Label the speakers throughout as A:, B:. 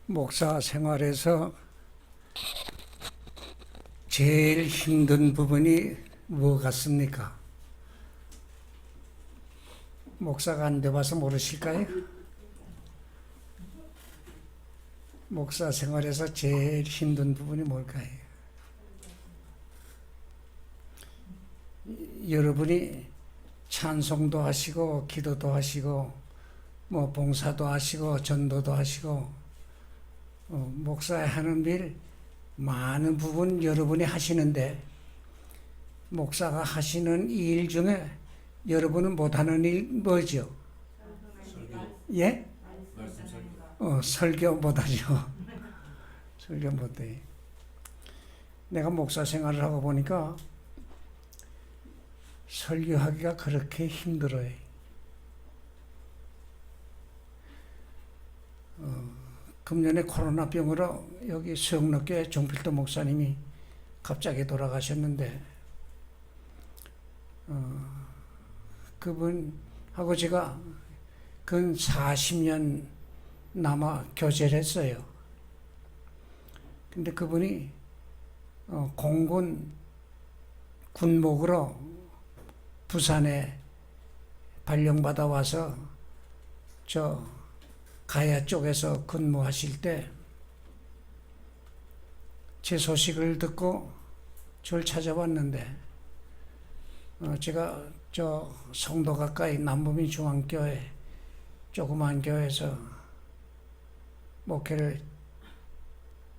A: 목사 생활에서 제일 힘든 부분이 뭐 같습니까? 목사가 안 돼봐서 모르실까요? 목사 생활에서 제일 힘든 부분이 뭘까요? 여러분이 찬송도 하시고 기도도 하시고 뭐 봉사도 하시고 전도도 하시고 목사 하는 일 많은 부분 여러분이 하시는데 목사가 하시는 일 중에 여러분은 못하는 일 뭐죠? 예? 설교 못하죠. 설교 못해. 내가 목사 생활을 하고 보니까 설교하기가 그렇게 힘들어요. 금년에 코로나병으로 여기 수영로교회 종필도 목사님이 갑자기 돌아가셨는데 그분하고 제가 근 40년 남아 교제를 했어요. 근데 그분이 공군 군목으로 부산에 발령받아 와서 저 가야 쪽에서 근무하실 때 제 소식을 듣고 저를 찾아왔는데 제가 저 성도 가까이 남부민 중앙교회 조그만 교회에서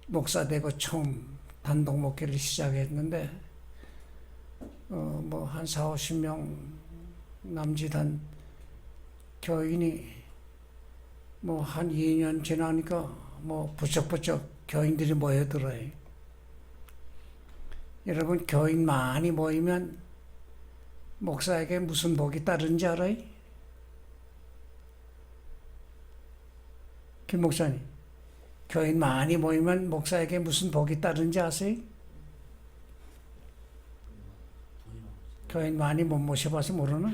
A: 목사 되고 처음 단독 목회를 시작했는데 뭐 한 4, 50명 남짓한 교인이 뭐 한 2년 지나니까 뭐 부쩍부쩍 교인들이 모여들어요. 여러분 교인 많이 모이면 목사에게 무슨 복이 따르는지 알아요? 김 목사님, 교인 많이 모이면 목사에게 무슨 복이 따르는지 아세요? 교인 많이 못 모셔봐서 모르나?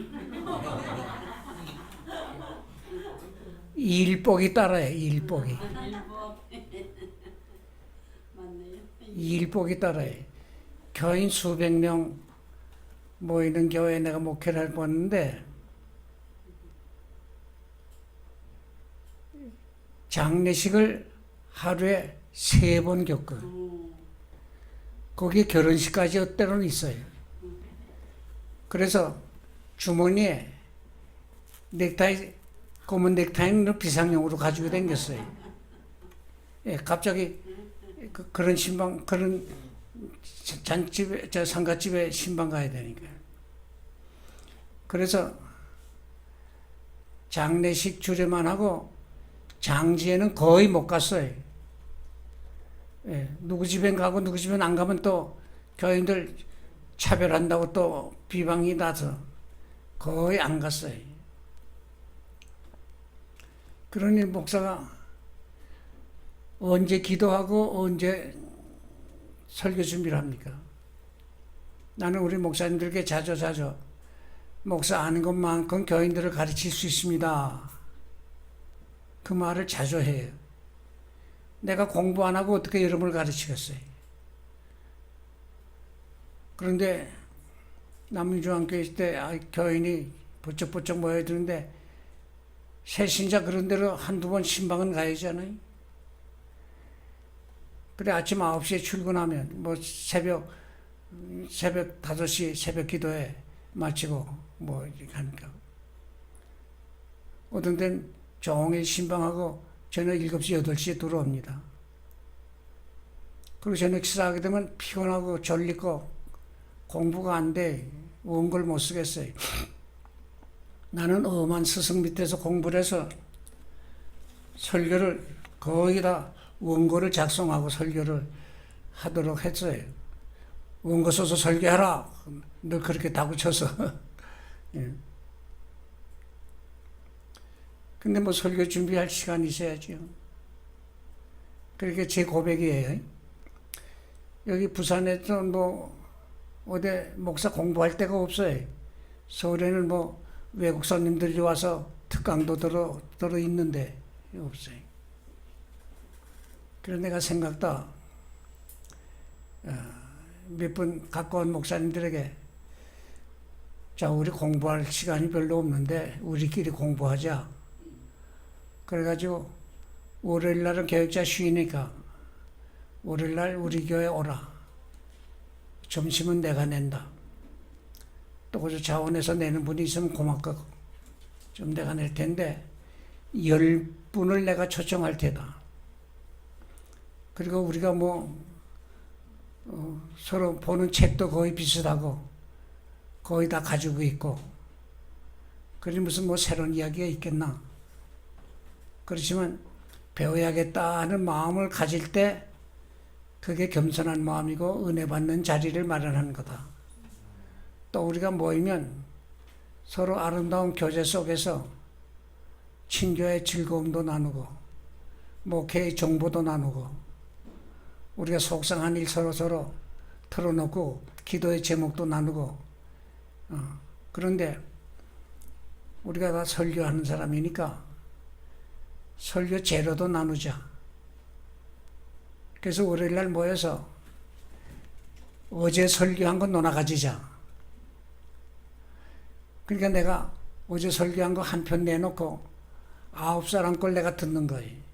A: 일복이 따라요. 일복이. 일복이 따라요. 교인 수백 명 모이는 교회에 내가 목회를 해봤는데 장례식을 하루에 3번 겪어. 거기에 결혼식까지 때로는 있어요. 그래서 주머니에 검은 넥타이는 비상용으로 가지고 다녔어요. 예, 갑자기 그런 신방, 그런 잔집에, 저 상가집에 신방 가야 되니까. 그래서 장례식 주례만 하고 장지에는 거의 못 갔어요. 예, 누구 집엔 가고 누구 집엔 안 가면 또 교인들 차별한다고 또 비방이 나서 거의 안 갔어요. 그러니 목사가 언제 기도하고 언제 설교 준비를 합니까? 나는 우리 목사님들께 자주 목사 아는 것만큼 교인들을 가르칠 수 있습니다. 그 말을 자주 해요. 내가 공부 안 하고 어떻게 여러분을 가르치겠어요? 그런데 남중앙교회 있을 때 교인이 부쩍부쩍 모여드는데 새신자 그런 대로 한두 번 신방은 가야잖아요. 그래 아침 9시에 출근하면 뭐 새벽 5시 새벽 기도에 마치고 뭐 이렇게 하니까 어떤 데는 종일 신방하고 저녁 7시 8시에 들어옵니다. 그리고 저녁 식사하게 되면 피곤하고 졸리고 공부가 안 돼. 원고를 못 쓰겠어요. 나는 엄한 스승 밑에서 공부를 해서 설교를 거의 다 원고를 작성하고 설교를 하도록 했어요. 원고 써서 설교하라. 늘 그렇게 다구쳐서. 예. 근데 뭐 설교 준비할 시간이 있어야죠. 그렇게 제 고백이에요. 여기 부산에서 뭐 어디 목사 공부할 데가 없어요. 서울에는 뭐 외국 손님들이 와서 특강도 들어 있는데 없어요. 그래서 내가 생각다 몇 분 가까운 목사님들에게 자, 우리 공부할 시간이 별로 없는데 우리끼리 공부하자. 그래가지고 월요일날은 교육자 쉬니까 월요일날 우리 교회 오라. 점심은 내가 낸다. 또 그 자원에서 내는 분이 있으면 고맙고 좀 내가 낼 텐데 10분을 내가 초청할 테다. 그리고 우리가 서로 보는 책도 거의 비슷하고 거의 다 가지고 있고 그러니 무슨 새로운 이야기가 있겠나. 그렇지만 배워야겠다 하는 마음을 가질 때 그게 겸손한 마음이고 은혜 받는 자리를 마련하는 거다. 또 우리가 모이면 서로 아름다운 교제 속에서 친교의 즐거움도 나누고 목회의 정보도 나누고 우리가 속상한 일 서로 털어놓고 기도의 제목도 나누고 그런데 우리가 다 설교하는 사람이니까 설교 재료도 나누자. 그래서 월요일날 모여서 어제 설교한 거 논아 가지자. 그러니까 내가 어제 설교한 거 한 편 내놓고 9사람 걸 내가 듣는 거예요.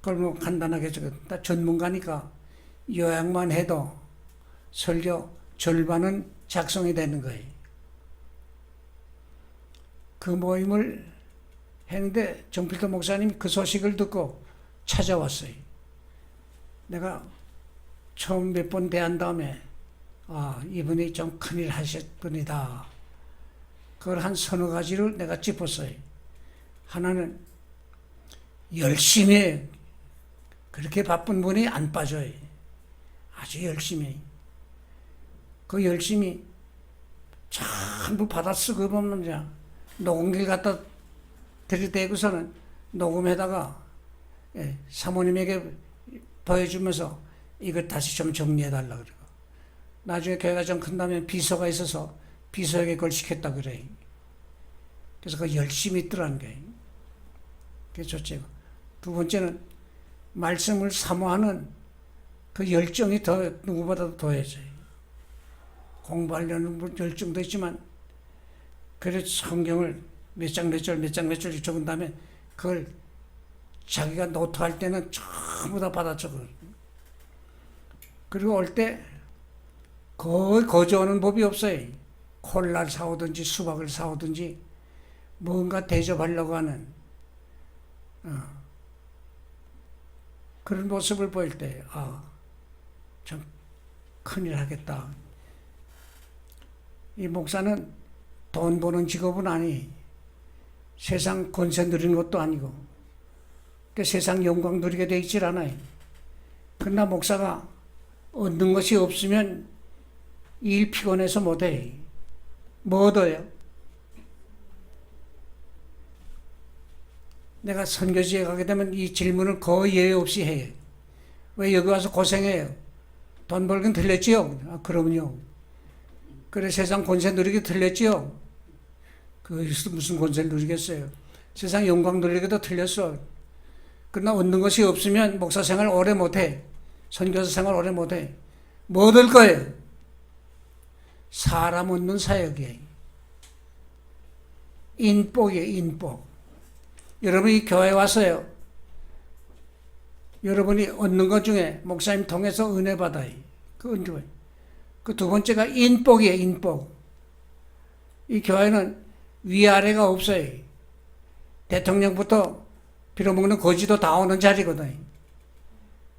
A: 그걸 간단하게 나 전문가니까 요약만 해도 설교 절반은 작성이 되는 거예요. 그 모임을 했는데 정필도 목사님이 그 소식을 듣고 찾아왔어요. 내가 처음 몇 번 대한 다음에 이분이 좀 큰일 하실 분이다. 그걸 한 서너 가지를 내가 짚었어요. 하나는 열심히 그렇게 바쁜 분이 안 빠져요. 아주 열심히. 그 열심히 전부 받아 쓰고 보면 녹음기를 갖다 들이대고서는 녹음에다가 사모님에게 보여주면서 이걸 다시 좀 정리해달라 그러고 나중에 교회가 좀 큰다면 비서가 있어서 비서에게 그걸 시켰다 그래. 그래서 그 열심히 있더라는 거예요. 그게 좋죠. 두 번째는 말씀을 사모하는 그 열정이 더 누구보다도 더해져요. 공부하려는 열정도 있지만 그래서 성경을 몇 장 몇 절 적은 다음에 그걸 자기가 노트할 때는 전부 다 받아 적어요. 그리고 올 때 거의 거저오는 법이 없어요. 콜라를 사오든지 수박을 사오든지 뭔가 대접하려고 하는 그런 모습을 보일 때 참 큰일 하겠다. 이 목사는 돈 버는 직업은 아니 세상 권세 누리는 것도 아니고 세상 영광 누리게 돼 있질 않아요. 그러나 목사가 얻는 것이 없으면 일 피곤해서 못해. 뭐 얻어요? 내가 선교지에 가게 되면 이 질문을 거의 예외 없이 해요. 왜 여기 와서 고생해요? 돈 벌긴 들렸지요? 그럼요. 그래 세상 권세 누리기 틀렸지요? 거기서 무슨 권세를 누리겠어요? 세상 영광 누리기도 틀렸어. 그러나 얻는 것이 없으면 목사 생활 오래 못해. 선교사 생활 오래 못해. 뭐 얻을 거예요? 사람 얻는 사역이에요. 인복이에요. 인복. 여러분이 교회에 와서요. 여러분이 얻는 것 중에 목사님 통해서 은혜 받아요. 그 은혜. 그 두 번째가 인복이에요. 인복. 이 교회는 위아래가 없어요. 대통령부터 빌어먹는 거지도 다 오는 자리거든요.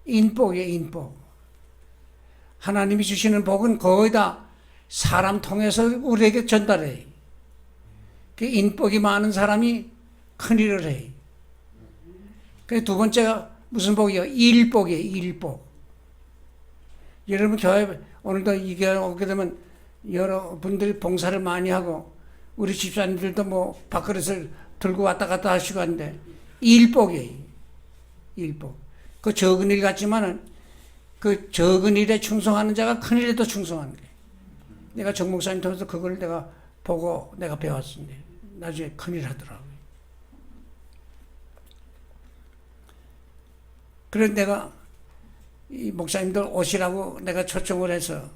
A: 인복이에요. 인복. 하나님이 주시는 복은 거의 다 사람 통해서 우리에게 전달해요. 그 인복이 많은 사람이 큰일을 해요. 그 두 번째가 무슨 복이요? 일복이에요. 일복. 여러분 교회 오늘도 이 교회 오게 되면 여러분들이 봉사를 많이 하고 우리 집사님들도 밥그릇을 들고 왔다 갔다 하시고 하는데 일복이에요. 일복. 그 적은 일 같지만은 그 적은 일에 충성하는 자가 큰 일에도 충성하는 거예요. 내가 정 목사님 통해서 그걸 내가 보고 내가 배웠습니다. 나중에 큰일 하더라고요. 그래서 내가 이 목사님들 오시라고 내가 초청을 해서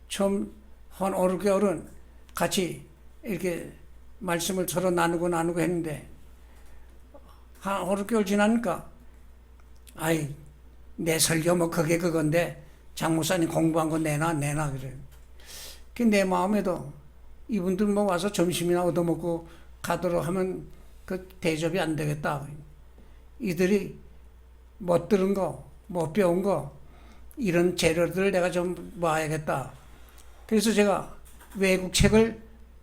A: 처음 한 5, 6개월은 같이 이렇게 말씀을 서로 나누고 했는데 한 5, 6개월 지나니까 아이 내 설교 뭐 그게 그건데 장 목사님 공부한 거 내놔 그래. 그 내 마음에도 이분들 뭐 와서 점심이나 얻어먹고 가도록 하면 그 대접이 안 되겠다. 이들이 못 들은 거, 못 배운 거 이런 재료들을 내가 좀 봐야겠다. 그래서 제가 외국 책을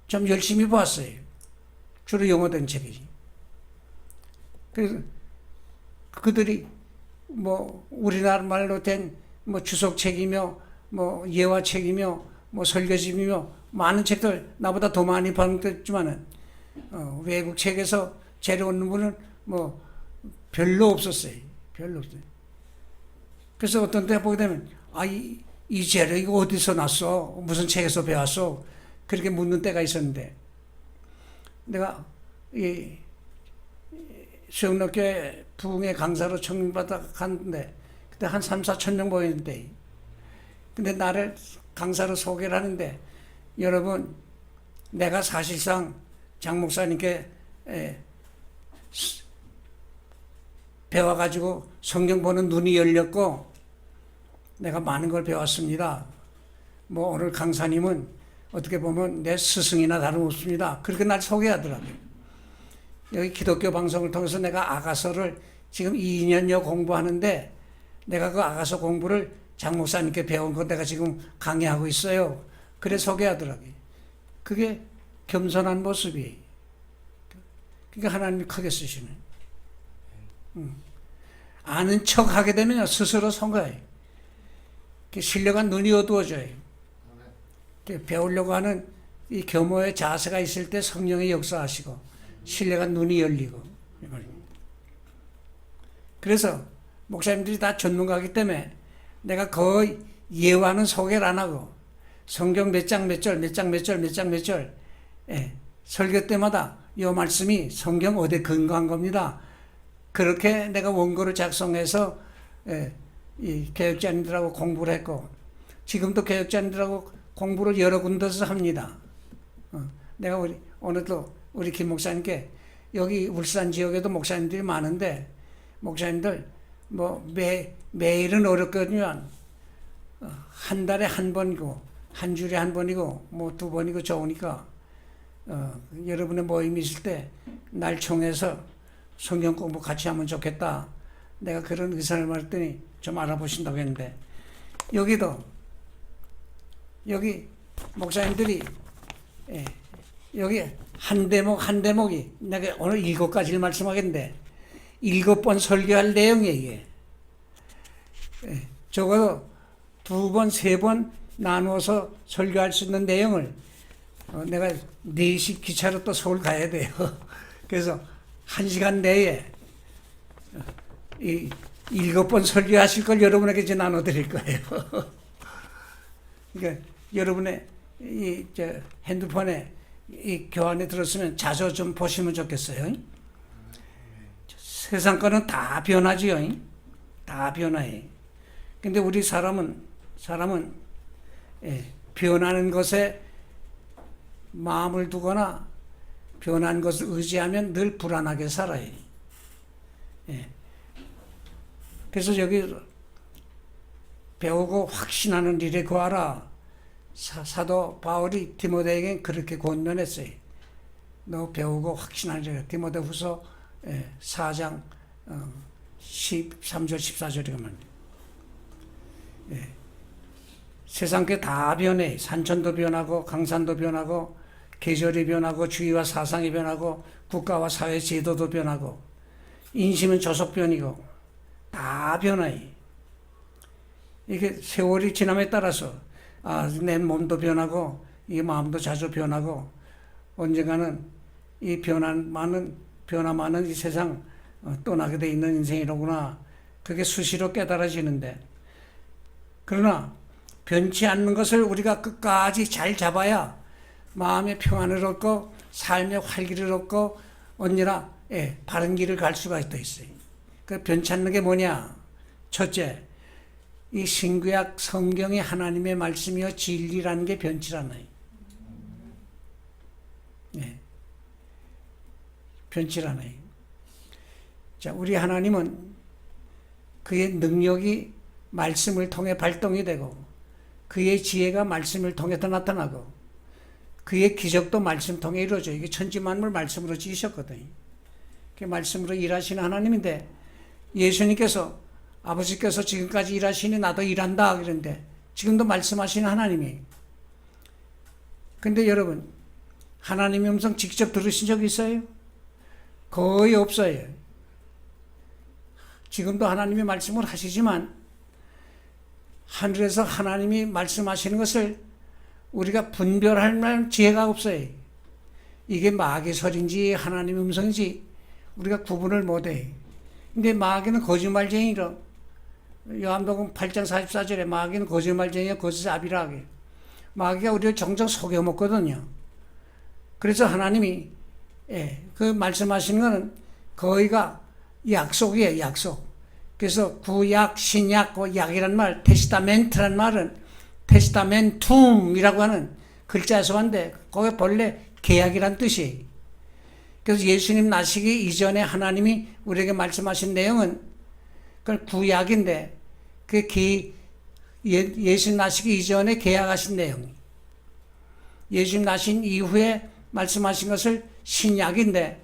A: 좀 열심히 봤어요. 주로 영어된 책이지. 그래서 그들이 뭐 우리나라 말로 된 뭐 주석책이며 뭐 예화책이며 뭐 설교집이며 많은 책들 나보다 더 많이 번역됐지만은 외국 책에서 재료 얻는 분은 뭐 별로 없었어요. 별로 없어요. 그래서 어떤 때 보게 되면 이 재료 이거 어디서 났어? 무슨 책에서 배웠어? 그렇게 묻는 때가 있었는데 내가 이 수영학교에 부흥의 강사로 청명받아 갔는데 그때 한 3, 4천 명 모였는데 근데 나를 강사로 소개를 하는데 여러분 내가 사실상 장 목사님께 배워가지고 성경 보는 눈이 열렸고 내가 많은 걸 배웠습니다. 뭐 오늘 강사님은 어떻게 보면 내 스승이나 다름없습니다. 그렇게 날 소개하더라고요. 여기 기독교 방송을 통해서 내가 아가서를 지금 2년여 공부하는데 내가 그 아가서 공부를 장 목사님께 배운 거 내가 지금 강의하고 있어요. 그래 소개하더라고요. 그게 겸손한 모습이에요. 그러니까 하나님이 크게 쓰시네. 아는 척 하게 되면 스스로 성가해요. 신령한 눈이 어두워져요. 배우려고 하는 이 겸허의 자세가 있을 때 성령이 역사하시고 신령한 눈이 열리고. 그래서 목사님들이 다 전문가이기 때문에 내가 거의 예화는 소개를 안 하고 성경 몇 장 몇 절 설교 때마다 이 말씀이 성경 어디에 근거한 겁니다. 그렇게 내가 원고를 작성해서 이 교육자님들하고 공부를 했고 지금도 교육자님들하고 공부를 여러 군데서 합니다. 내가 오늘도 우리 김 목사님께 여기 울산 지역에도 목사님들이 많은데 목사님들 뭐 매일은 어렵거든요. 한 달에 한 번이고 한 주에 한 번이고 뭐 두 번이고 좋으니까 여러분의 모임이 있을 때 날 총해서 성경 공부 같이 하면 좋겠다. 내가 그런 의사를 말했더니 좀 알아보신다고 했는데 여기 목사님들이 여기 한 대목이 내가 오늘 7가지를 말씀하겠는데 7번 설교할 내용이에요. 이게. 적어도 2번, 3번 나누어서 설교할 수 있는 내용을 내가 4시 기차로 또 서울 가야 돼요. 그래서 1시간 내에 이 7번 설교하실 걸 여러분에게 이제 나눠드릴 거예요. 그러니까 여러분의 핸드폰에 이 교환에 들었으면 자주 좀 보시면 좋겠어요. 세상 거는 다 변하지요. 다 변화해. 근데 우리 사람은 변하는 것에 마음을 두거나 변한 것을 의지하면 늘 불안하게 살아요. 그래서 여기 배우고 확신하는 일에 구하라. 사도 바울이 디모데에게 그렇게 권면했어요. 너 배우고 확신하는 일. 디모데후서 4장 13절 14절에 가면 세상 게 다 변해. 산천도 변하고 강산도 변하고 계절이 변하고 주의와 사상이 변하고 국가와 사회 제도도 변하고 인심은 조속변이고 다 변해. 이게 세월이 지남에 따라서 내 몸도 변하고 이 마음도 자주 변하고 언젠가는 이 변화 많은 이 세상 떠나게 돼 있는 인생이로구나. 그게 수시로 깨달아지는데 그러나 변치 않는 것을 우리가 끝까지 잘 잡아야 마음의 평안을 얻고 삶의 활기를 얻고 언제나 바른 길을 갈 수가 있어요. 그 변치 않는 게 뭐냐? 첫째, 이 신구약 성경이 하나님의 말씀이요 진리라는 게 변치 않아요. 네. 변치 않아요. 자, 우리 하나님은 그의 능력이 말씀을 통해 발동이 되고 그의 지혜가 말씀을 통해서 나타나고 그의 기적도 말씀 통해 이루어져요. 이게 천지만물 말씀으로 지으셨거든요. 그 말씀으로 일하시는 하나님인데 예수님께서 아버지께서 지금까지 일하시니 나도 일한다 그런데 지금도 말씀하시는 하나님이에요. 근데 여러분 하나님의 음성 직접 들으신 적 있어요? 거의 없어요. 지금도 하나님이 말씀을 하시지만 하늘에서 하나님이 말씀하시는 것을 우리가 분별할 만한 지혜가 없어요. 이게 마귀 소리인지 하나님의 음성인지 우리가 구분을 못해요. 근데 마귀는 거짓말쟁이로 요한복음 8장 44절에 마귀는 거짓말쟁이야 거짓아비라 하게 마귀가 우리를 정정 속여먹거든요. 그래서 하나님이 그 말씀하시는 것은 거의가 약속이에요. 약속. 그래서 구약, 신약, 그 약이란 말, 테스타멘트란 말은 테스타멘툼이라고 하는 글자에서 왔는데 그게 본래 계약이란 뜻이에요. 그래서 예수님 나시기 이전에 하나님이 우리에게 말씀하신 내용은 그 구약인데 그 예수님 나시기 이전에 계약하신 내용. 예수님 나신 이후에 말씀하신 것을 신약인데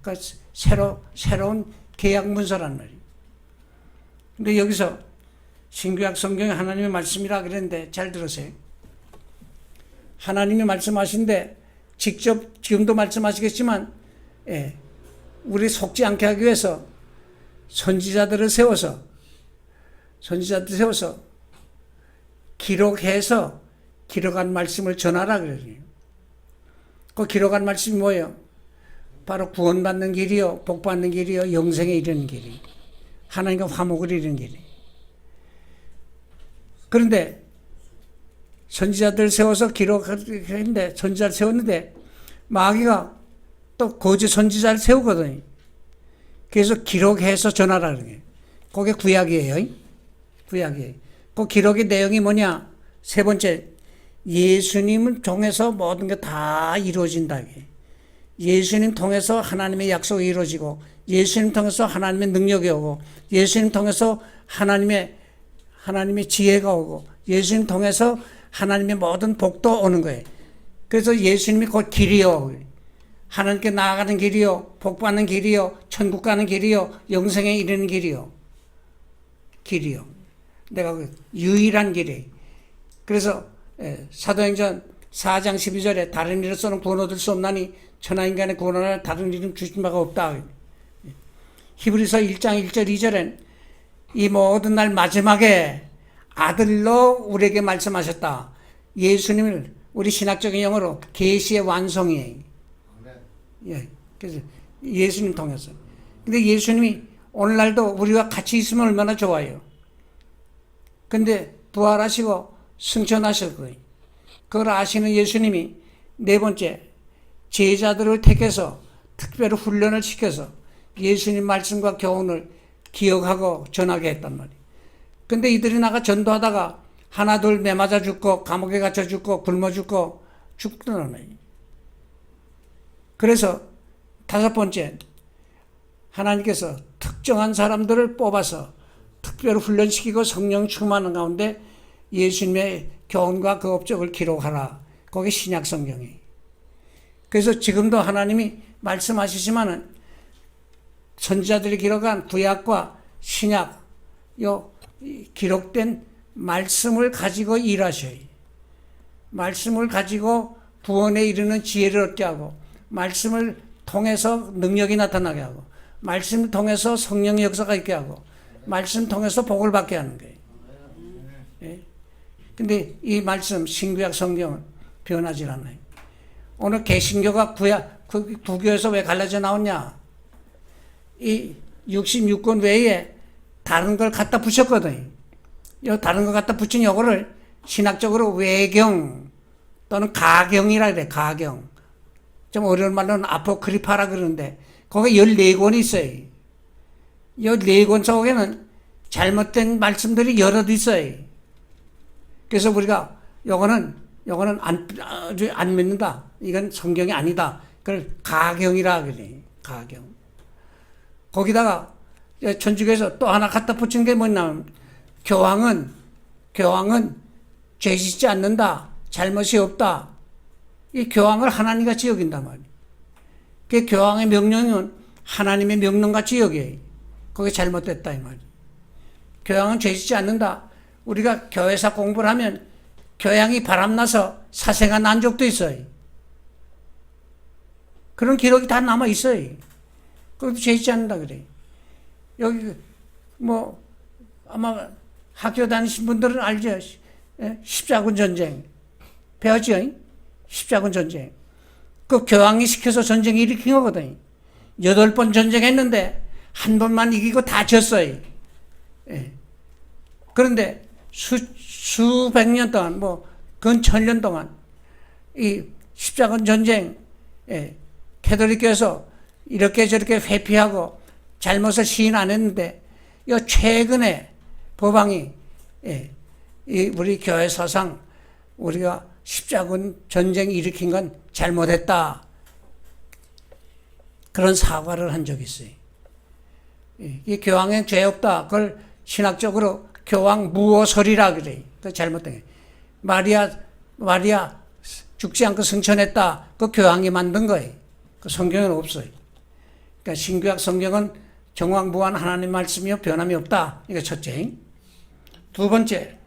A: 그 새로운 계약 문서란 말이에요. 근데 여기서 신구약 성경에 하나님의 말씀이라 그랬는데 잘 들으세요. 하나님이 말씀하신데 직접 지금도 말씀하시겠지만 우리 속지 않게 하기 위해서 선지자들을 세워서 기록해서 기록한 말씀을 전하라 그래요. 그 기록한 말씀이 뭐예요? 바로 구원받는 길이요, 복받는 길이요, 영생에 이르는 길이. 하나님과 화목을 이루는 길이. 그런데 선지자들 세워서 기록했는데 선지자를 세웠는데 마귀가 또 거짓 선지자를 세우거든요. 그래서 기록해서 전하라 그런 거예요. 그게 구약이에요. 구약이에요. 그 기록의 내용이 뭐냐? 세 번째, 예수님을 통해서 모든 게 다 이루어진다. 예수님 통해서 하나님의 약속이 이루어지고 예수님 통해서 하나님의 능력이 오고 예수님 통해서 하나님의 지혜가 오고 예수님 통해서 하나님의 모든 복도 오는 거예요. 그래서 예수님이 곧 길이요. 하나님께 나아가는 길이요. 복받는 길이요. 천국 가는 길이요. 영생에 이르는 길이요. 길이요. 내가 유일한 길이. 그래서 사도행전 4장 12절에 다른 이로서는 구원 얻을 수 없나니 천하인간의 구원을 다른 이름 주신 바가 없다. 히브리서 1장 1절 2절엔 이 모든 날 마지막에 아들로 우리에게 말씀하셨다. 예수님을 우리 신학적인 영어로 계시의 완성이에요. 그래서 예수님 통해서. 근데 예수님이 오늘날도 우리와 같이 있으면 얼마나 좋아요. 근데 부활하시고 승천하실 거예요. 그걸 아시는 예수님이 네 번째, 제자들을 택해서 특별히 훈련을 시켜서 예수님 말씀과 교훈을 기억하고 전하게 했단 말이에요. 근데 이들이 나가 전도하다가 하나 둘 매맞아 죽고 감옥에 갇혀 죽고 굶어 죽고 죽더라는 거예요. 그래서 다섯 번째, 하나님께서 특정한 사람들을 뽑아서 특별히 훈련시키고 성령 충만한 가운데 예수님의 교훈과 그 업적을 기록하라. 그게 신약 성경이에요. 그래서 지금도 하나님이 말씀하시지만은 선지자들이 기록한 구약과 신약, 요 기록된 말씀을 가지고 일하셔요. 말씀을 가지고 구원에 이르는 지혜를 얻게 하고, 말씀을 통해서 능력이 나타나게 하고, 말씀을 통해서 성령의 역사가 있게 하고, 말씀 통해서 복을 받게 하는 거예요. 예? 근데 이 말씀, 신구약 성경은 변하지 않아요. 오늘 개신교가 구교에서 왜 갈라져 나왔냐? 이 66권 외에 다른 걸 갖다 붙였거든요. 이 다른 걸 갖다 붙인 요거를 신학적으로 외경 또는 가경이라 그래, 가경. 좀 어려운 말로는 아포크리파라 그러는데, 거기 14권이 있어요. 이 네 권 속에는 잘못된 말씀들이 여럿 있어요. 그래서 우리가 요거는 안 믿는다. 이건 성경이 아니다. 그걸 가경이라 그래. 가경. 거기다가 천주교에서 또 하나 갖다 붙인 게 뭐냐면 교황은 죄 짓지 않는다. 잘못이 없다. 이 교황을 하나님같이 여긴단 말이에요. 그 교황의 명령은 하나님의 명령같이 여겨요. 그게 잘못됐다 이 말이에요. 교황은 죄 짓지 않는다. 우리가 교회사 공부를 하면 교황이 바람나서 사생아 난 적도 있어요. 그런 기록이 다 남아 있어요. 그것도 죄 짓지 않는다 그래요. 여기 뭐 아마 학교 다니신 분들은 알죠. 십자군 전쟁 배웠죠? 십자군 전쟁. 그 교황이 시켜서 전쟁 일으킨 거거든요. 8번 전쟁했는데 한 번만 이기고 다 졌어요. 예. 그런데 수백 년 동안, 근 1000년 동안 이 십자군 전쟁, 캐톨릭교에서 이렇게 저렇게 회피하고 잘못을 시인 안 했는데, 이 최근에 법왕이, 이 우리 교회 사상 우리가 십자군 전쟁 일으킨 건 잘못했다. 그런 사과를 한 적이 있어요. 이 교황엔 죄 없다. 그걸 신학적으로 교황 무오설이라 그래요. 그 잘못된 게. 마리아 죽지 않고 승천했다. 그 교황이 만든 거예요. 그 성경에는 없어요. 그러니까 신구약 성경은 정황무한 하나님 말씀이요 변함이 없다. 이게 첫째. 두 번째,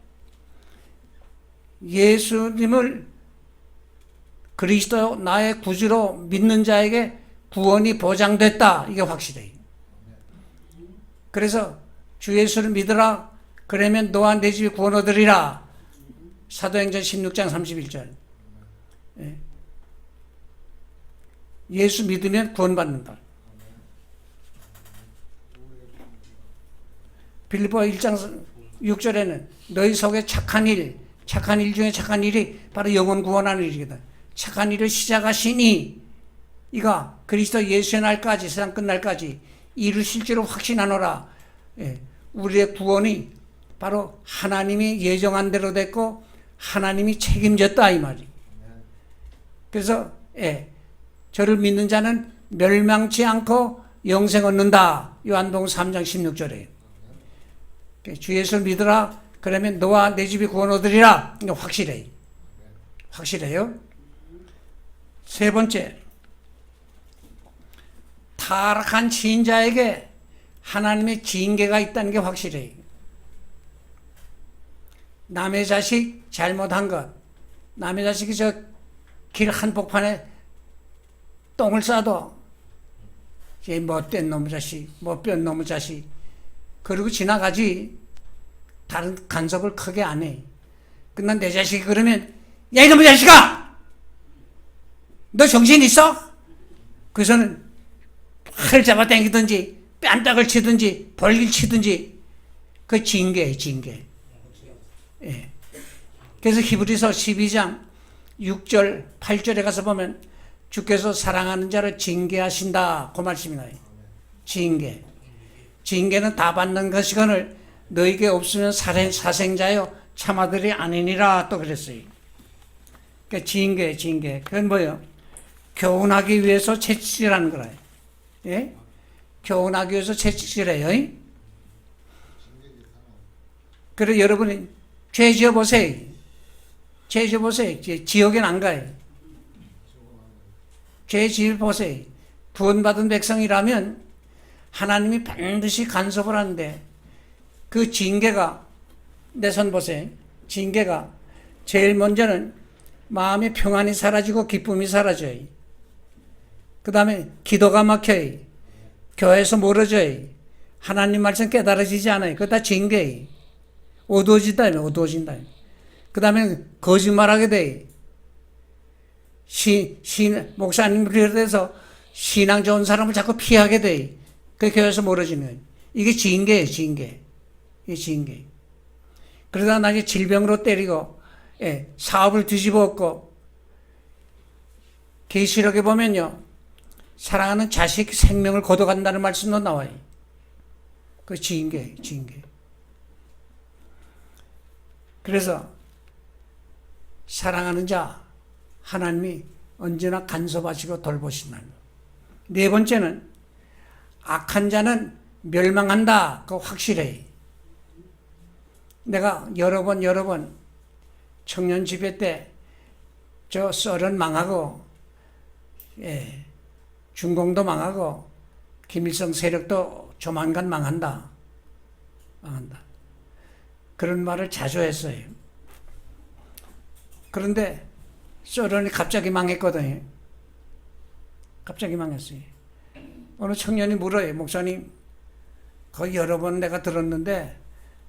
A: 예수님을 그리스도 나의 구주로 믿는 자에게 구원이 보장됐다. 이게 확실해요. 그래서 주 예수를 믿으라. 그러면 너와 내 집이 구원 얻으리라. 사도행전 16장 31절. 예수 믿으면 구원받는다. 빌립보 1장 6절에는 너희 속에 착한 일 중에 착한 일이 바로 영혼 구원하는 일이다. 착한 일을 시작하시니 이가 그리스도 예수의 날까지, 세상 끝날까지 이루실지로 확신하노라. 우리의 구원이 바로 하나님이 예정한 대로 됐고 하나님이 책임졌다 이 말이. 그래서 저를 믿는 자는 멸망치 않고 영생 얻는다. 요한복음 3장 16절에 주 예수를 믿으라. 그러면 너와 내 집이 구원 얻으리라. 확실해요. 확실해요. 세 번째, 타락한 지인자에게 하나님의 징계가 있다는 게 확실해요. 남의 자식 잘못한 것, 남의 자식이 저 길 한복판에 똥을 싸도 이 못된 놈의 자식, 못된 놈의 자식 그러고 지나가지 다른 간섭을 크게 안 해. 그러나 내 자식이 그러면 야 이놈의 자식아! 너 정신 있어? 그래서는 팔을 잡아 당기든지 뺨딱을 치든지 벌기를 치든지 그 징계예요. 징계. 그래서 히브리서 12장 6절 8절에 가서 보면 주께서 사랑하는 자를 징계하신다. 그 말씀이 나요. 징계. 징계는 다 받는 것이거늘 너에게 없으면 사생자여 참아들이 아니니라 또 그랬어요. 그러니까 징계. 그건 뭐예요? 교훈하기 위해서 채찍질하는 거라요. 예? 교훈하기 위해서 채찍질해요. 그래서 여러분이 죄 지어보세요. 죄 지어보세요. 지옥엔 안 가요. 죄 지어보세요. 구원받은 백성이라면 하나님이 반드시 간섭을 하는데 그 징계가 내 손 보세요. 징계가 제일 먼저는 마음의 평안이 사라지고 기쁨이 사라져요. 그 다음에 기도가 막혀요. 교회에서 멀어져요. 하나님 말씀 깨달아지지 않아요. 그거 다 징계예요. 어두워진다. 그 다음에 거짓말하게 돼. 목사님을 비롯해서 신앙 좋은 사람을 자꾸 피하게 돼. 그 교회에서 멀어지면. 이게 징계예요, 징계. 이게 징계. 그러다 나중에 질병으로 때리고, 사업을 뒤집어 엎고, 계시록에 보면요, 사랑하는 자식 생명을 거둬간다는 말씀도 나와요. 그 징계. 그래서 사랑하는 자 하나님이 언제나 간섭하시고 돌보신다는 것. 네 번째는 악한 자는 멸망한다. 그거 확실해. 내가 여러 번 청년 집회 때 저 썰은 망하고 중공도 망하고 김일성 세력도 조만간 망한다. 그런 말을 자주 했어요. 그런데 썰은이 갑자기 망했거든요. 갑자기 망했어요. 어느 청년이 물어요. 목사님, 거의 여러 번 내가 들었는데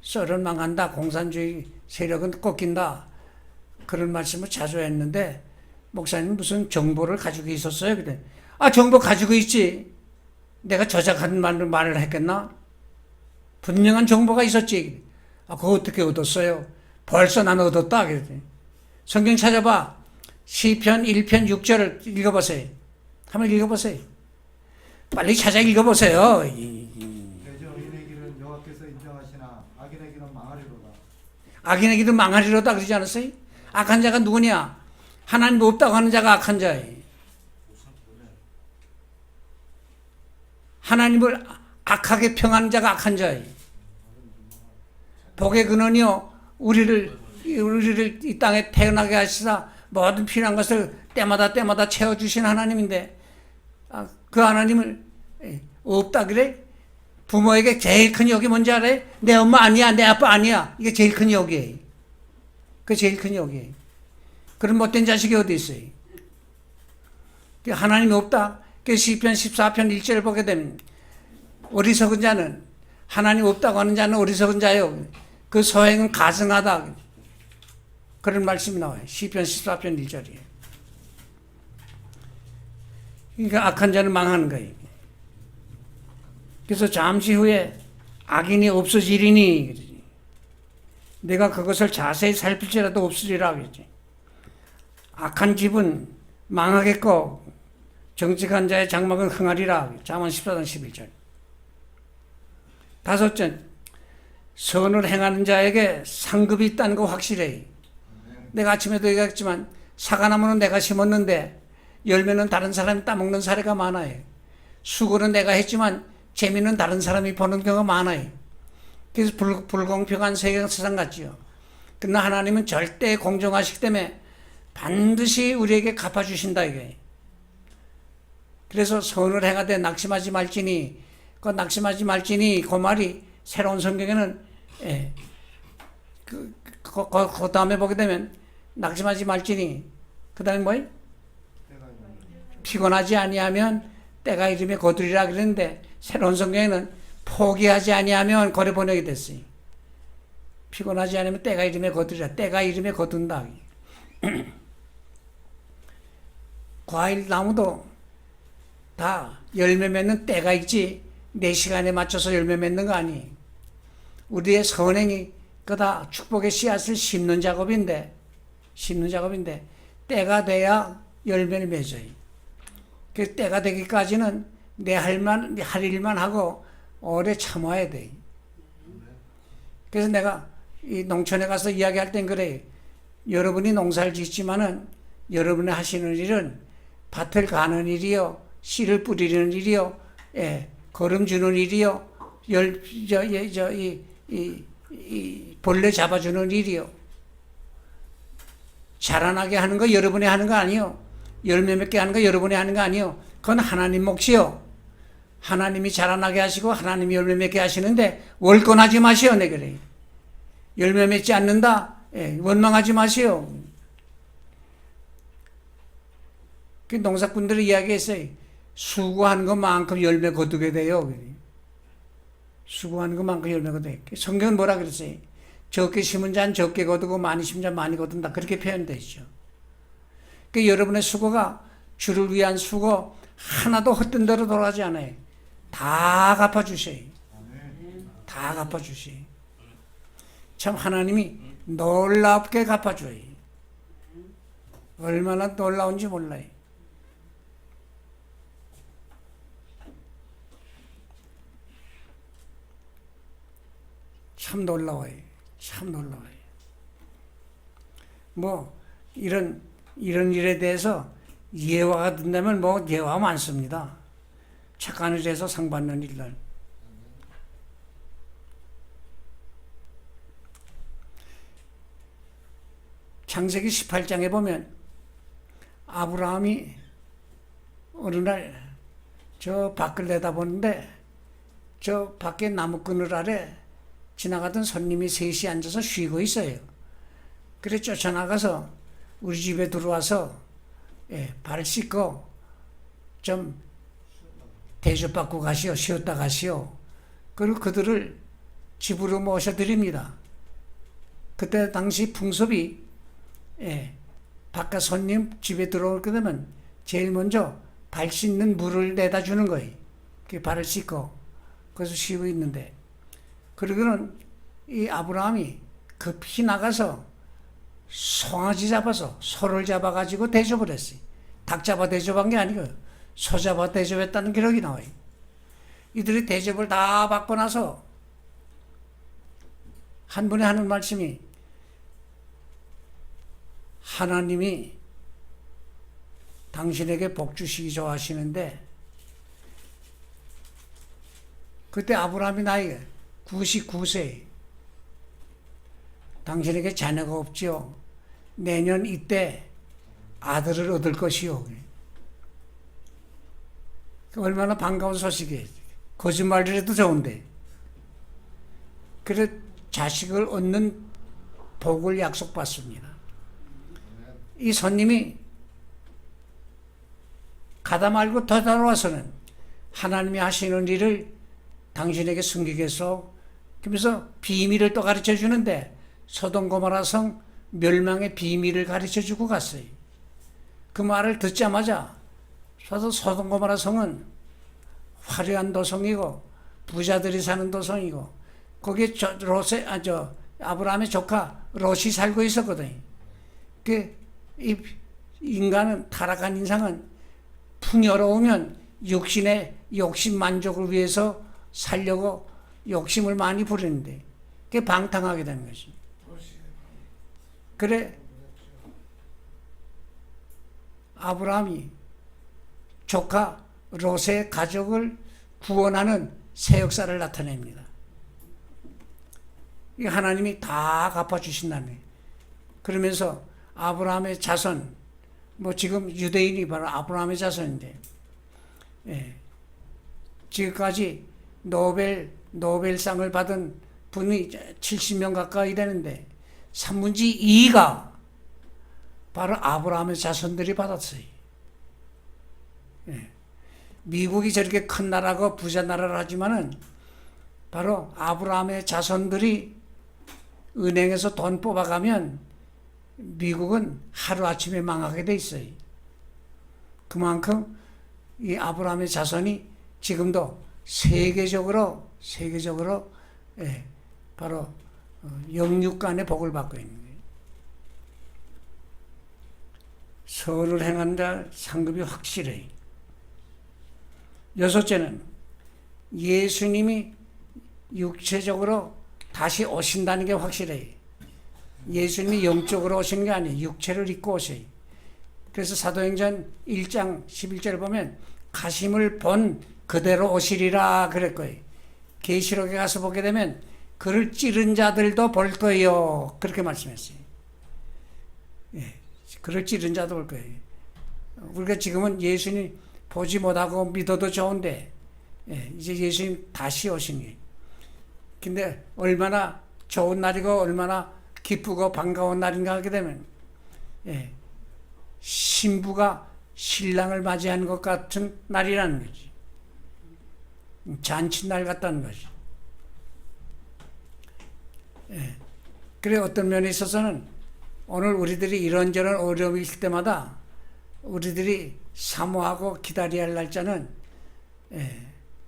A: 썰은 망한다. 공산주의 세력은 꺾인다. 그런 말씀을 자주 했는데 목사님 무슨 정보를 가지고 있었어요? 그래. 정보 가지고 있지. 내가 저작한 말을 했겠나? 분명한 정보가 있었지. 그거 어떻게 얻었어요? 벌써 난 얻었다. 그랬더니 성경 찾아봐. 시편 1편 6절을 읽어보세요. 한번 읽어보세요. 빨리 찾아 읽어보세요.
B: 대저 의인의 길은 여호와께서 인정하시나 악인의 길은 망하리로다.
A: 악인의 길은 망하리로다 그러지 않았어요? 악한 자가 누구냐? 하나님 없다고 하는 자가 악한 자예요. 하나님을 악하게 평하는 자가 악한 자예요. 복의 근원이요 우리를 이 땅에 태어나게 하시사 모든 필요한 것을 때마다 채워주신 하나님인데 그 하나님을 없다 그래? 부모에게 제일 큰 욕이 뭔지 알아요? 내 엄마 아니야, 내 아빠 아니야. 이게 제일 큰 욕이에요. 그 제일 큰 욕이에요. 그런 못된 자식이 어디 있어요? 하나님이 없다. 그 시편 14편 1절을 보게 되면 어리석은 자는 하나님 없다고 하는 자는 어리석은 자요. 그 소행은 가증하다. 그런 말씀이 나와요. 시편 14편 1절이에요. 그러니까 악한 자는 망하는 거예요. 그래서 잠시 후에 악인이 없어지리니 내가 그것을 자세히 살필지라도 없으리라 그랬지. 악한 집은 망하겠고 정직한 자의 장막은 흥하리라. 잠언 14장 11절. 다섯째, 선을 행하는 자에게 상급이 있다는 거 확실해. 내가 아침에도 얘기했지만 사과나무는 내가 심었는데 열매는 다른 사람이 따먹는 사례가 많아요. 수고는 내가 했지만 재미는 다른 사람이 보는 경우가 많아요. 그래서 불공평한 세상 같지요. 그러나 하나님은 절대 공정하시기 때문에 반드시 우리에게 갚아주신다 이게. 그래서 선을 행하되 낙심하지 말지니 그 말이 새로운 성경에는 그 다음에 보게 되면 낙심하지 말지니 그 다음에 뭐예요? 피곤하지 아니하면 때가 이름에 거두리라 그랬는데 새로운 성경에는 포기하지 아니하면 거래 번역이 됐어요. 피곤하지 않으면 때가 이름에 거두리라. 때가 이름에 거둔다. 과일 나무도 다 열매 맺는 때가 있지 내 시간에 맞춰서 열매 맺는 거 아니에요. 우리의 선행이 그다 축복의 씨앗을 심는 작업인데 때가 돼야 열매를 맺어요. 그 때가 되기까지는 내 할 일만 하고 오래 참아야 돼. 그래서 내가 이 농촌에 가서 이야기할 땐 그래. 여러분이 농사를 짓지만은 여러분이 하시는 일은 밭을 가는 일이요, 씨를 뿌리는 일이요, 거름 주는 일이요, 벌레 잡아주는 일이요. 자라나게 하는 거 여러분이 하는 거 아니요. 열매 맺게 하는 거 여러분이 하는 거 아니요. 그건 하나님 몫이요. 하나님이 자라나게 하시고 하나님이 열매 맺게 하시는데 월권하지 마시오. 내 그래. 열매 맺지 않는다. 원망하지 마시오. 그 농사꾼들이 이야기했어요. 수고하는 것만큼 열매 거두게 돼요. 수고하는 것만큼 열매 거두게 돼요. 성경은 뭐라 그랬어요? 적게 심은 자는 적게 거두고 많이 심은 자는 많이 거둔다. 그렇게 표현되어 있죠. 그 여러분의 수고가 주를 위한 수고 하나도 헛된 대로 돌아가지 않아요. 다 갚아주셔요. 다 갚아주셔요. 참 하나님이 놀랍게 갚아줘요. 얼마나 놀라운지 몰라요. 참 놀라워요. 참 놀라워요. 뭐 이런 일에 대해서 예화가 된다면 뭐 예화 많습니다. 착한 일에서 상 받는 일들. 창세기 18장에 보면 아브라함이 어느 날 저 밖을 내다보는데 저 밖에 나무 그늘 아래 지나가던 손님이 셋이 앉아서 쉬고 있어요. 그래 쫓아나가서 우리 집에 들어와서 발 씻고 좀 대접받고 가시오. 쉬었다 가시오. 그리고 그들을 집으로 모셔드립니다. 그때 당시 풍습이 바깥 손님 집에 들어오게 되면 제일 먼저 발 씻는 물을 내다 주는 거예요. 그 발을 씻고 거기서 쉬고 있는데 그러고는 이 아브라함이 급히 나가서 송아지 잡아서 소를 잡아가지고 대접을 했어요. 닭 잡아 대접한 게 아니고 소 잡아 대접했다는 기록이 나와요. 이들이 대접을 다 받고 나서 한 분이 하는 말씀이 하나님이 당신에게 복 주시기 좋아하시는데 그때 아브라함이 나이가 99세 당신에게 자녀가 없지요. 내년 이때 아들을 얻을 것이요. 얼마나 반가운 소식이에요. 거짓말이라도 좋은데. 그래 자식을 얻는 복을 약속받습니다. 이 손님이 가다 말고 되돌아와서는 하나님이 하시는 일을 당신에게 숨기겠소. 그러면서 비밀을 또 가르쳐 주는데 소돔 고모라 성 멸망의 비밀을 가르쳐 주고 갔어요. 그 말을 듣자마자 소돔 고모라 성은 화려한 도성이고 부자들이 사는 도성이고 거기에 아브라함의 조카 롯이 살고 있었거든요. 이 인간은 타락한 인상은 풍요로우면 욕심 만족을 위해서 살려고 욕심을 많이 부리는데 그게 방탕하게 되는 것입니다. 그래 아브라함이 조카 롯의 가족을 구원하는 새 역사를 나타냅니다. 이 하나님이 다 갚아주신다며. 그러면서 아브라함의 자손, 뭐 지금 유대인이 바로 아브라함의 자손인데, 지금까지 노벨상을 받은 분이 70명 가까이 되는데 3분의 2가 바로 아브라함의 자손들이 받았어요. 미국이 저렇게 큰 나라고 부자 나라를 하지만은 바로 아브라함의 자손들이 은행에서 돈 뽑아가면 미국은 하루아침에 망하게 돼 있어요. 그만큼 이 아브라함의 자손이 지금도 세계적으로 바로 영육간의 복을 받고 있는 거예요. 선을 행한 자 상급이 확실해요. 여섯째는 예수님이 육체적으로 다시 오신다는 게 확실해요. 예수님이 영적으로 오시는 게 아니에요. 육체를 입고 오셔요. 그래서 사도행전 1장 11절 보면 가심을 본 그대로 오시리라 그랬고요. 계시록에 가서 보게 되면 그를 찌른 자들도 볼 거예요. 그렇게 말씀했어요. 그를 찌른 자도 볼 거예요. 우리가 지금은 예수님 보지 못하고 믿어도 좋은데 이제 예수님 다시 오신 거예요. 근데 얼마나 좋은 날이고 얼마나 기쁘고 반가운 날인가 하게 되면 신부가 신랑을 맞이하는 것 같은 날이라는 거지. 잔칫날 같다는 거지. 그래 어떤 면에 있어서는 오늘 우리들이 이런저런 어려움이 있을 때마다 우리들이 사모하고 기다려야 할 날짜는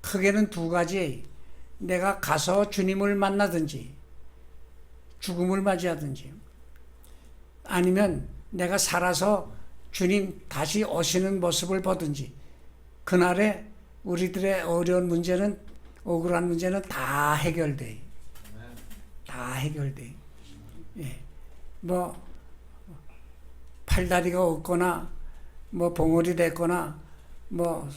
A: 크게는 두 가지. 내가 가서 주님을 만나든지 죽음을 맞이하든지 아니면 내가 살아서 주님 다시 오시는 모습을 보든지 그날에 우리들의 어려운 문제는 억울한 문제는 다 해결돼. 다 해결돼. 예. 뭐 팔다리가 없거나 뭐 봉어리 됐거나 뭐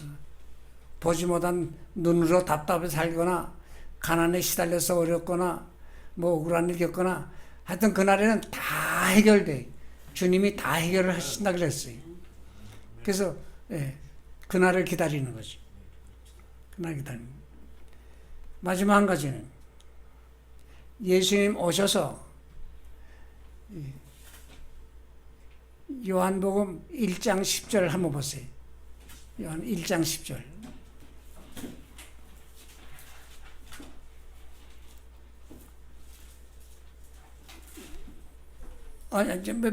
A: 보지 못한 눈으로 답답해 살거나 가난에 시달려서 어렵거나 뭐 억울한 일 겪거나 하여튼 그날에는 다 해결돼. 주님이 다 해결을 하신다 그랬어요. 그래서 예, 그날을 기다리는 거지. 그날 기다리는 거지. 마지막 한 가지는 예수님 오셔서 요한복음 1장 10절 한번 보세요. 요한 1장 10절.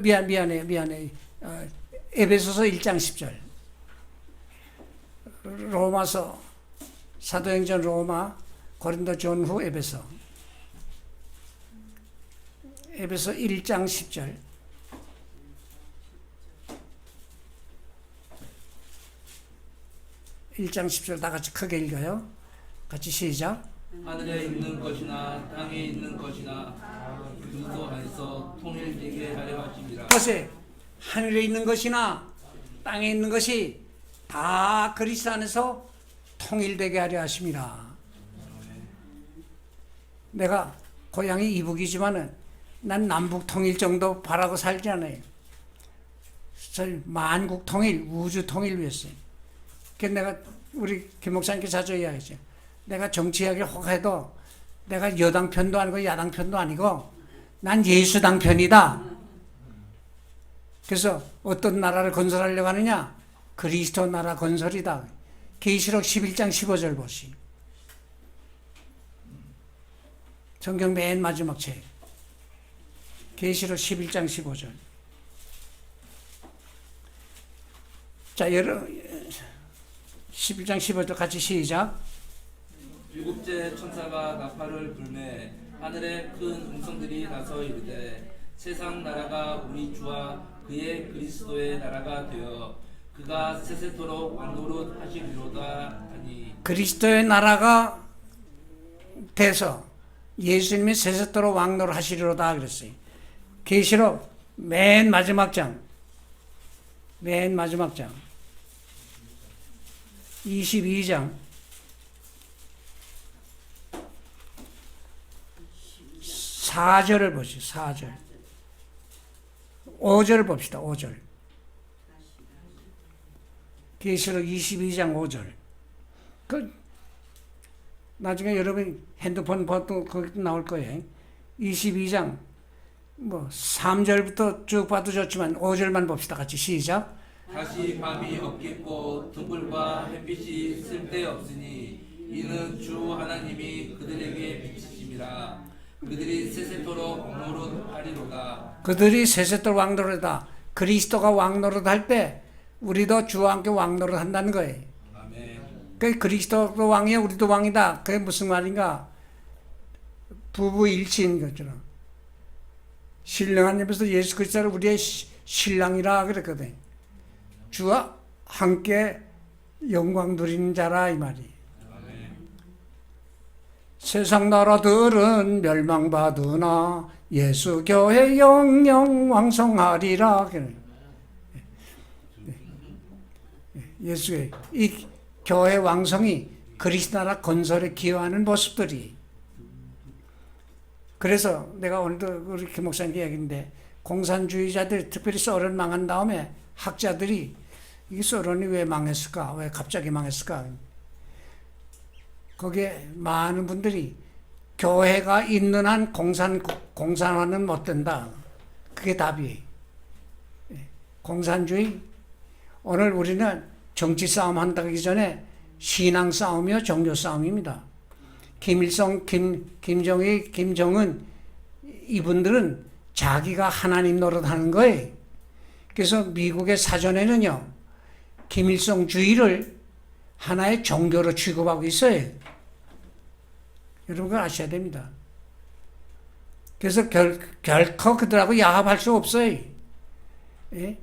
A: 미안해. 에베소서 1장 10절. 로마서, 사도행전 로마, 고린도 전후 에베소. 에베소 1장 10절. 일장 10절 다 같이 크게 읽어요. 같이 시작.
C: 하늘에 있는 것이나 땅에 있는 것이나 그리스도 안에서 통일되게 하려 하십니다.
A: 보세요. 하늘에 있는 것이나 땅에 있는 것이 다 그리스도 안에서 통일되게 하려 하십니다. 내가 고향이 이북이지만은 난 남북 통일 정도 바라고 살지 않아요. 저희 만국 통일, 우주 통일 위해서. 그래서 내가 우리 김 목사님께 자주 이야기하죠. 내가 정치하기를 혹해도 내가 여당 편도 아니고 야당 편도 아니고 난 예수당 편이다. 그래서 어떤 나라를 건설하려고 하느냐? 그리스도 나라 건설이다. 계시록 11장 15절 보시. 성경 맨 마지막 책. 계시록 11장 15절. 자, 11장 15절 같이 시작.
C: 일곱째 천사가 나팔을 불매 하늘에 큰 음성들이 나서 이르되 세상 나라가 우리 주와 그의 그리스도의 나라가 되어 그가 세세토록 왕노릇 하시리로다 하니.
A: 그리스도의 나라가 돼서 예수님이 세세토록 왕노를 하시리로다 그랬어요. 계시록 맨 마지막 장 22장 4절을 보시죠. 4절 5절을 봅시다. 5절 계시록 22장 5절. 나중에 여러분 핸드폰 봐도 거기 나올 거예요. 22장 3절부터 쭉 봐도 좋지만 5절만 봅시다. 같이 시작.
C: 다시 밤이 없겠고 등불과 햇빛이 쓸데없으니 이는 주 하나님이 그들에게 비치심이라. 그들이 세세토록 왕노릇하리로다.
A: 그들이 세세토록 왕노릇하다. 그리스도가 왕노릇 할 때 우리도 주와 함께 왕노릇 한다는 거예요.
C: 아멘.
A: 그 그리스도도 왕이야, 우리도 왕이다. 그게 무슨 말인가? 부부 일치인 것처럼. 신령한 옆에서 예수 그리스도를 우리의 신랑이라 그랬거든. 주와 함께 영광 누리는 자라 이 말이. 세상 나라들은 멸망받으나 예수 교회 영영 왕성하리라. 예수의 이 교회 왕성이 그리스도 나라 건설에 기여하는 모습들이. 그래서 내가 오늘도 우리 김 목사님께 얘기했는데 공산주의자들 특별히 소련 망한 다음에 학자들이 이 소련이 왜 망했을까? 왜 갑자기 망했을까? 거기에 많은 분들이 교회가 있는 한 공산화는 못 된다. 그게 답이에요. 공산주의. 오늘 우리는 정치 싸움 한다기 전에 신앙 싸움이요, 종교 싸움입니다. 김일성, 김정일, 김정은 이분들은 자기가 하나님 노릇하는 거예요. 그래서 미국의 사전에는요, 김일성주의를 하나의 종교로 취급하고 있어요. 여러분 그걸 아셔야 됩니다. 그래서 결코 그들하고 야합할 수 없어요. 예?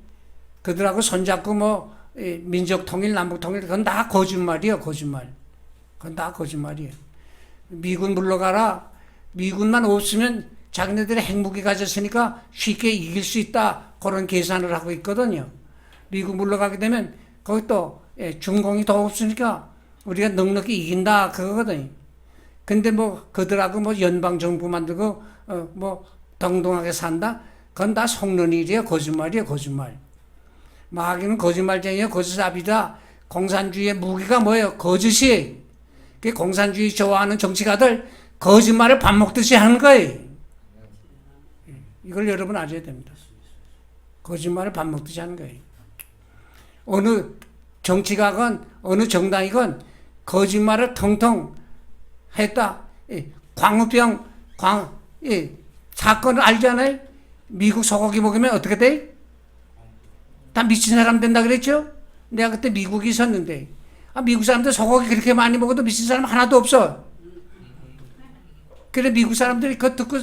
A: 그들하고 손잡고 민족 통일, 남북 통일, 그건 다 거짓말이에요, 거짓말. 그건 다 거짓말이에요. 미군 물러가라, 미군만 없으면 자기네들이 핵무기 가졌으니까 쉽게 이길 수 있다. 그런 계산을 하고 있거든요. 미국 물러가게 되면 거기 또 중공이 더 없으니까 우리가 넉넉히 이긴다. 그거거든요. 근데 뭐 그들하고 뭐 연방정부 만들고 뭐 동등하게 산다? 그건 다 속는 일이에요. 거짓말이에요. 거짓말. 마귀는 거짓말쟁이에요. 거짓잡이다. 공산주의의 무기가 뭐예요? 거짓이. 그 공산주의 좋아하는 정치가들 거짓말을 밥 먹듯이 하는 거예요. 이걸 여러분 아셔야 됩니다. 거짓말을 밥 먹듯이 하는 거예요. 어느 정치가건 어느 정당이건 거짓말을 통통 했다. 광우병 사건을 알잖아요. 미국 소고기 먹으면 어떻게 돼? 다 미친 사람 된다 그랬죠? 내가 그때 미국에 있었는데 미국 사람들 소고기 그렇게 많이 먹어도 미친 사람 하나도 없어. 그래 미국 사람들이 그거 듣고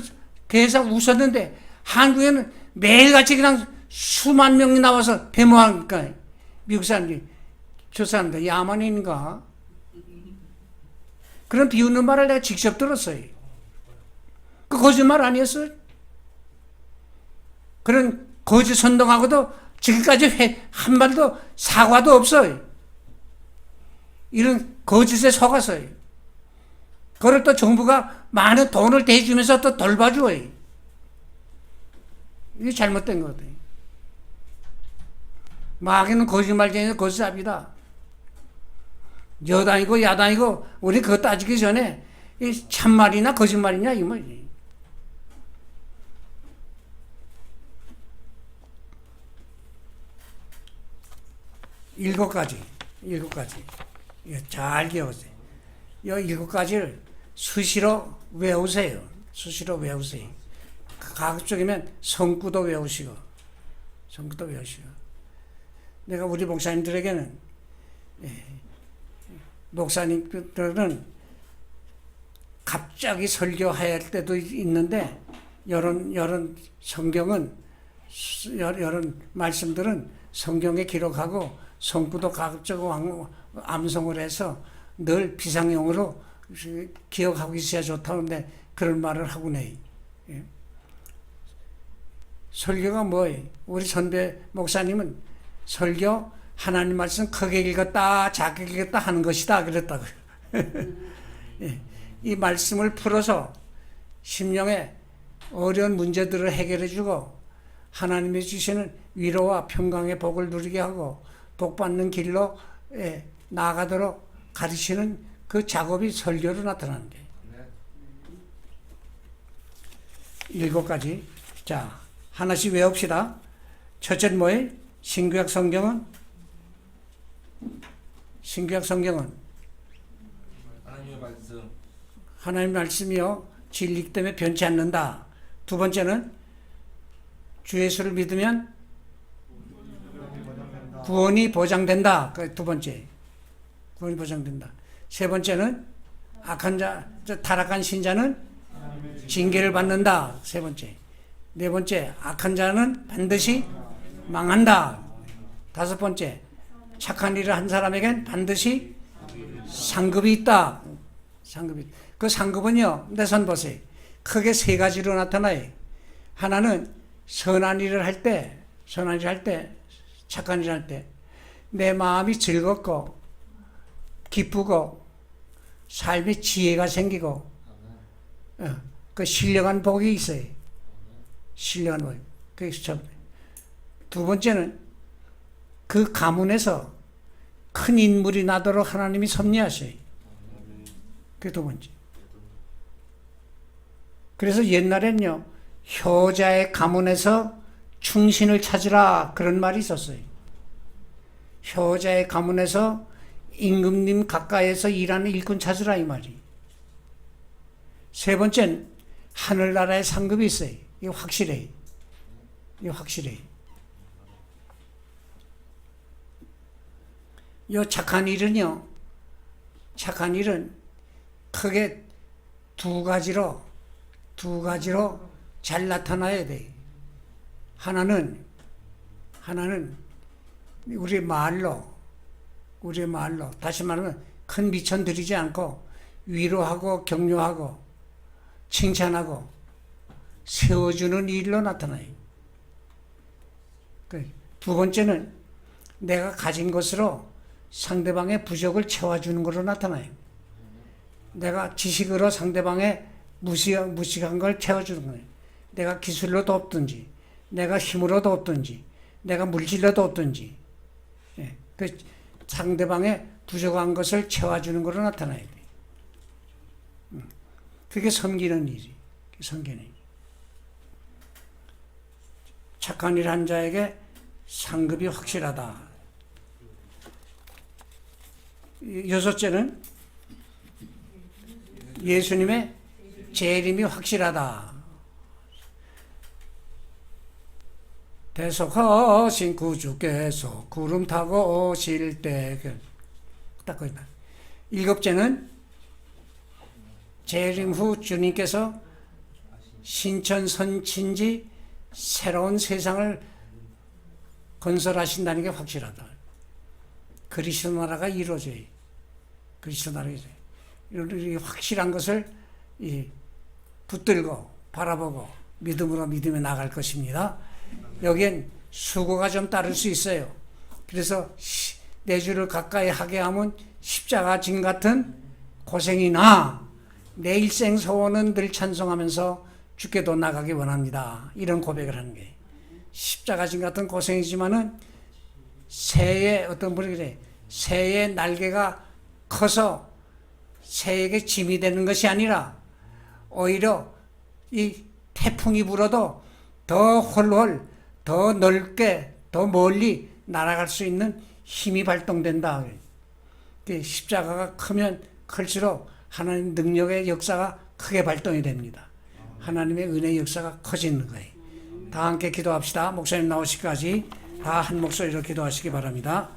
A: 계속 웃었는데 한국에는 매일같이 그냥 수만 명이 나와서 데모하니까 미국 사람들이 저 사람들 야만인가? 그런 비웃는 말을 내가 직접 들었어요. 그 거짓말 아니었어요? 그런 거짓 선동하고도 지금까지 한 발도 사과도 없어요. 이런 거짓에 속았어요. 그걸 또 정부가 많은 돈을 대주면서 또 돌봐줘요. 이게 잘못된 거거든요. 마귀는 거짓말쟁이는 거짓잡이다. 여당이고 야당이고 우리 그거 따지기 전에 이 참말이나 거짓말이냐 이 말이지. 일곱 가지. 이거 잘 기억하세요. 이 일곱 가지를 수시로 외우세요. 가급적이면 성구도 외우시고. 내가 우리 목사님들에게는 목사님들은 갑자기 설교할 때도 있는데 이런 성경은 이런 말씀들은 성경에 기록하고 성구도 가급적으로 암송을 해서 늘 비상용으로 기억하고 있어야 좋다는데 그런 말을 하고네. 예. 설교가 뭐예요? 우리 선배 목사님은 설교 하나님 말씀 크게 읽었다 작게 읽었다 하는 것이다 그랬다고요. 예. 이 말씀을 풀어서 심령의 어려운 문제들을 해결해주고 하나님이 주시는 위로와 평강의 복을 누리게 하고 복받는 길로 나아가도록 가르치는 그 작업이 설교로 나타나는 거예요. 일곱 가지. 자, 하나씩 외웁시다. 첫째는 뭐예요? 신구약 성경은 하나님의 말씀이요 진리 때문에 변치 않는다. 두 번째는 주 예수를 믿으면 구원이 보장된다. 그 두 번째. 구원이 보장된다. 세 번째는 타락한 신자는 징계를 받는다. 세 번째. 네 번째, 악한 자는 반드시 망한다. 다섯 번째, 착한 일을 한 사람에겐 반드시 상급이 있다. 그 상급은요, 내 손 보세요. 크게 세 가지로 나타나요. 하나는 선한 일을 할 때, 착한 일을 할 때, 내 마음이 즐겁고, 기쁘고, 삶에 지혜가 생기고, 그 신령한 복이 있어요. 신령한 복. 그게 첫. 두 번째는 그 가문에서 큰 인물이 나도록 하나님이 섭리하셔요. 그게 두 번째. 그래서 옛날엔요, 효자의 가문에서 충신을 찾으라 그런 말이 있었어요. 효자의 가문에서 임금님 가까이에서 일하는 일꾼 찾으라 이 말이. 세 번째는 하늘나라의 상급이 있어요. 이거 확실해. 이 착한 일은 크게 두 가지로 잘 나타나야 돼. 하나는 우리 말로 다시 말하면 큰 미천 드리지 않고 위로하고 격려하고 칭찬하고 세워주는 일로 나타나요. 두 번째는 내가 가진 것으로 상대방의 부족을 채워주는 것으로 나타나요. 내가 지식으로 상대방의 무식한 걸 채워주는 거예요. 내가 기술로 돕든지, 내가 힘으로 돕든지, 내가 물질로 돕든지, 그 상대방의 부족한 것을 채워주는 것으로 나타나야 돼요. 그게 섬기는 일이, 섬기는 일. 착한 일 한 자에게 상급이 확실하다. 여섯째는 예수님의 재림이 확실하다. 대속하신 구주께서 구름 타고 오실 때, 딱 거기다. 일곱째는 재림 후 주님께서 신천선친지 새로운 세상을 건설하신다는 게 확실하다. 그리스도 나라가 이루어져요. 그리스도 나라가 이루어져요. 이 확실한 것을 붙들고 바라보고 믿음으로 믿음에 나갈 것입니다. 여기엔 수고가 좀 따를 수 있어요. 그래서 내 주를 가까이 하게 하면 십자가 진 같은 고생이 나. 내 일생 소원은 늘 찬송하면서 주께도 나가기 원합니다. 이런 고백을 하는 거예요. 십자가 진 같은 고생이지만은 새의 어떤 분이 그래, 새의 날개가 커서 새에게 짐이 되는 것이 아니라 오히려 이 태풍이 불어도 더 훨훨, 더 넓게, 더 멀리 날아갈 수 있는 힘이 발동된다. 십자가가 크면 클수록 하나님 능력의 역사가 크게 발동이 됩니다. 하나님의 은혜의 역사가 커지는 거예요. 다 함께 기도합시다. 목사님 나오시기까지 다 한 목소리로 기도하시기 바랍니다.